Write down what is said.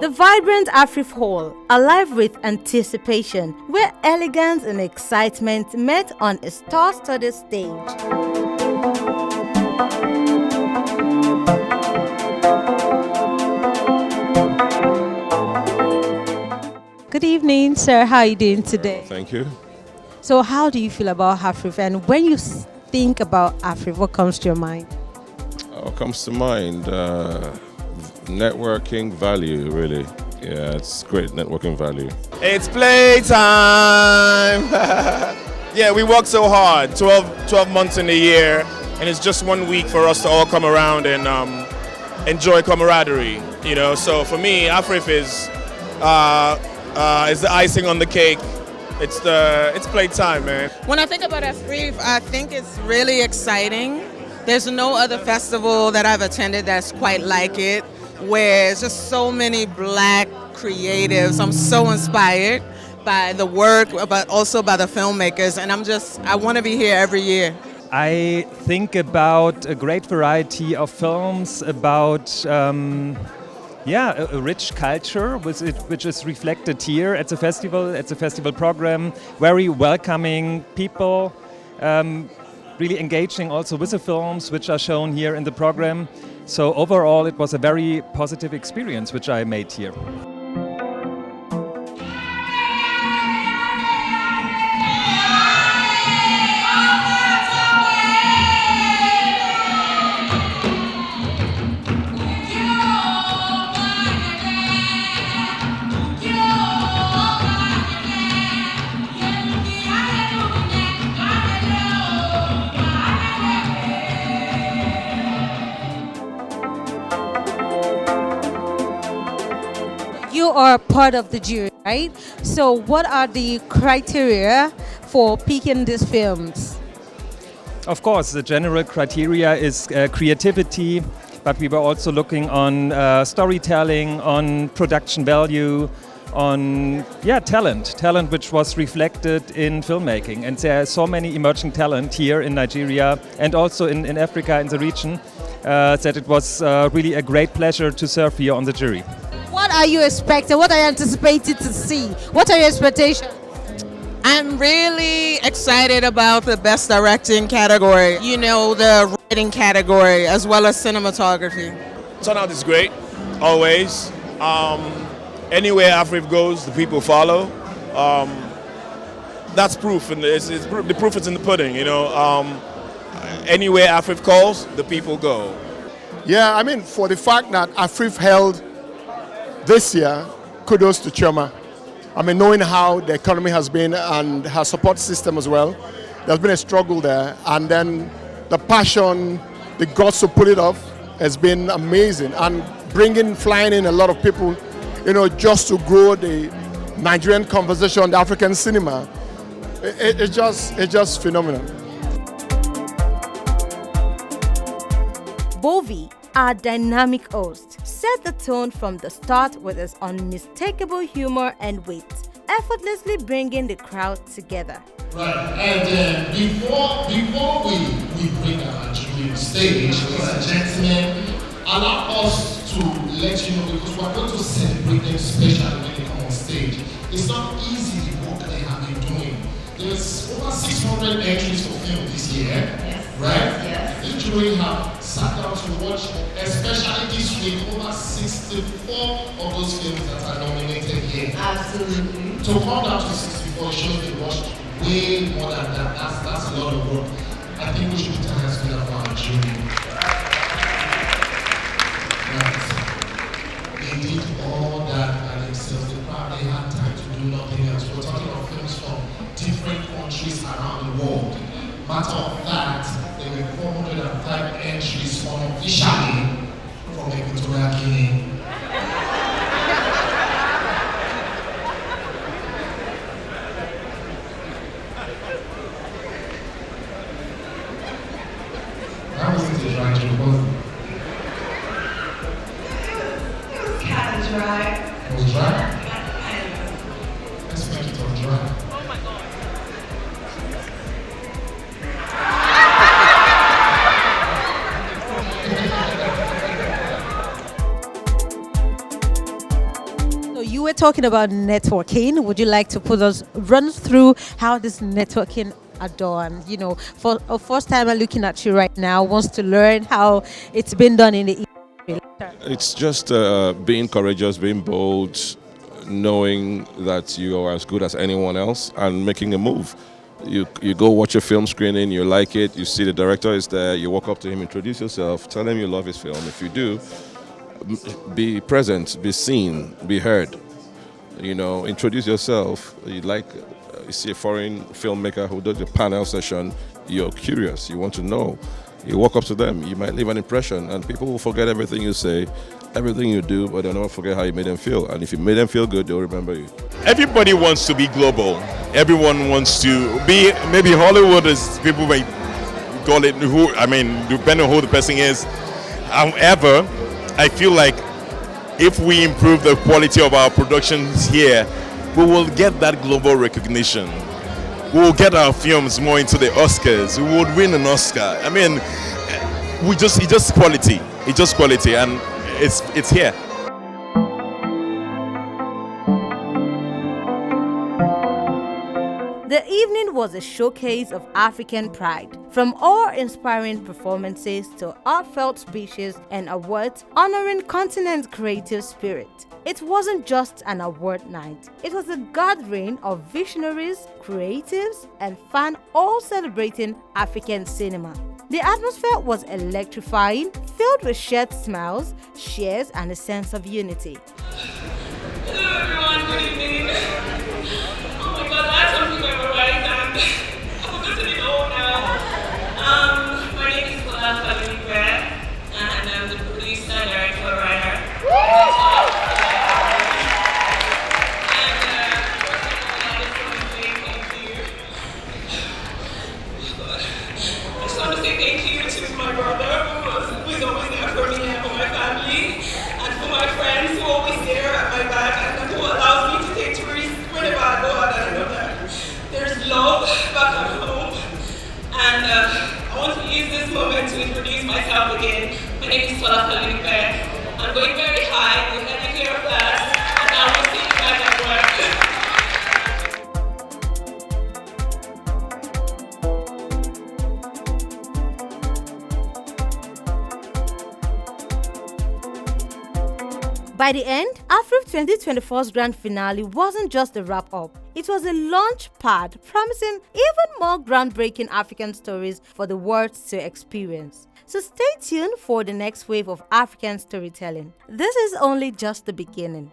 The vibrant Afriff Hall, alive with anticipation, where elegance and excitement met on a star-studded stage. Good evening, sir. How are you doing today? Thank you. So how do you feel about Afriff? And when you think about Afriff, what comes to your mind? What comes to mind? Networking value, really. Yeah, it's great networking value. It's playtime! Yeah, we work so hard, 12 months in a year, and it's just 1 week for us to all come around and enjoy camaraderie. You know, so for me, Afriff is the icing on the cake. It's playtime, man. When I think about Afriff, I think it's really exciting. There's no other festival that I've attended that's quite like it, where it's just so many black creatives. I'm so inspired by the work, but also by the filmmakers, and I want to be here every year. I think about a great variety of films, about a rich culture which is reflected here at the festival program, very welcoming people, really engaging also with the films which are shown here in the program. So overall it was a very positive experience which I made here. You are part of the jury, right? So what are the criteria for picking these films? Of course, the general criteria is creativity, but we were also looking on storytelling, on production value, on talent which was reflected in filmmaking. And there are so many emerging talent here in Nigeria and also in Africa, in the region, that it was really a great pleasure to serve here on the jury. What are you expecting? What are you anticipating to see? What are your expectations? I'm really excited about the Best Directing category, you know, the writing category, as well as cinematography. Turnout is great, always. Anywhere Afriff goes, the people follow. That's proof, and the proof is in the pudding, you know. Anywhere Afriff calls, the people go. Yeah, I mean, for the fact that Afriff held this year, kudos to Chioma. I mean, knowing how the economy has been and her support system as well, there's been a struggle there. And then the passion, the guts to pull it off has been amazing. And flying in a lot of people, you know, just to grow the Nigerian conversation, the African cinema, it's just phenomenal. Bovi, our dynamic host, set the tone from the start with his unmistakable humor and wit, effortlessly bringing the crowd together. Right, and before we bring our jury on stage, ladies and gentlemen, allow us to let you know, because we're going to celebrate them specially when they come on stage. It's not easy the work they have been doing. There's over 600 entries for film this year, yes. Right? Yes. The jury have sat down to watch, especially this week, over 64 of those films that are nominated here. Absolutely. To come down to 64 shows they watched way more than that. That's a lot of work. I think we should put our hands together for our jury. Right. They did all that by themselves. They had time to do nothing else. We're talking about films from different countries around the world. Matter of fact, there were 405 entries unofficially from Equatorial Guinea. That wasn't a dry joke, was it? It was kind of dry. It was dry? Let's make it all dry. Oh my God. we're talking about networking, would you like to run through how this networking are done? You know, for a first timer looking at you right now, wants to learn how it's been done in the industry. It's just being courageous, being bold, knowing that you are as good as anyone else and making a move. You go watch a film screening, you like it, you see the director is there, you walk up to him, introduce yourself, tell him you love his film. If you do, be present, be seen, be heard. You know, introduce yourself. You see a foreign filmmaker who does a panel session, you're curious, you want to know. You walk up to them, you might leave an impression, and people will forget everything you say, everything you do, but they'll never forget how you made them feel. And if you made them feel good, they'll remember you. Everybody wants to be global. Everyone wants to be, maybe Hollywood is, people may call it, depending on who the person is. However, I feel like if we improve the quality of our productions here, we will get that global recognition. We will get our films more into the Oscars. We would win an Oscar. I mean, it's just quality. It's just quality, and it's here. The evening was a showcase of African pride, from awe-inspiring performances to heartfelt speeches and awards honoring continent's creative spirit. It wasn't just an award night, it was a gathering of visionaries, creatives, and fans all celebrating African cinema. The atmosphere was electrifying, filled with shared smiles, cheers, and a sense of unity. Hello everyone, good evening. Oh my god, that's something memorized and I've forgotten it all now. My name is Glamour, and I'm the producer, director, writer. I just want to say thank you to my brother who is always there for me and for my family, and for my friends who always there at my back and who allows me to take risks whenever I go out. I know that there's love back at home, and I want to use this moment to introduce myself again. My name is Falafel. I'm going very high with any clear class, and I will see you guys at work. By the end, Afriff 2024's grand finale wasn't just a wrap-up. It was a launch pad promising even more groundbreaking African stories for the world to experience. So stay tuned for the next wave of African storytelling. This is only just the beginning.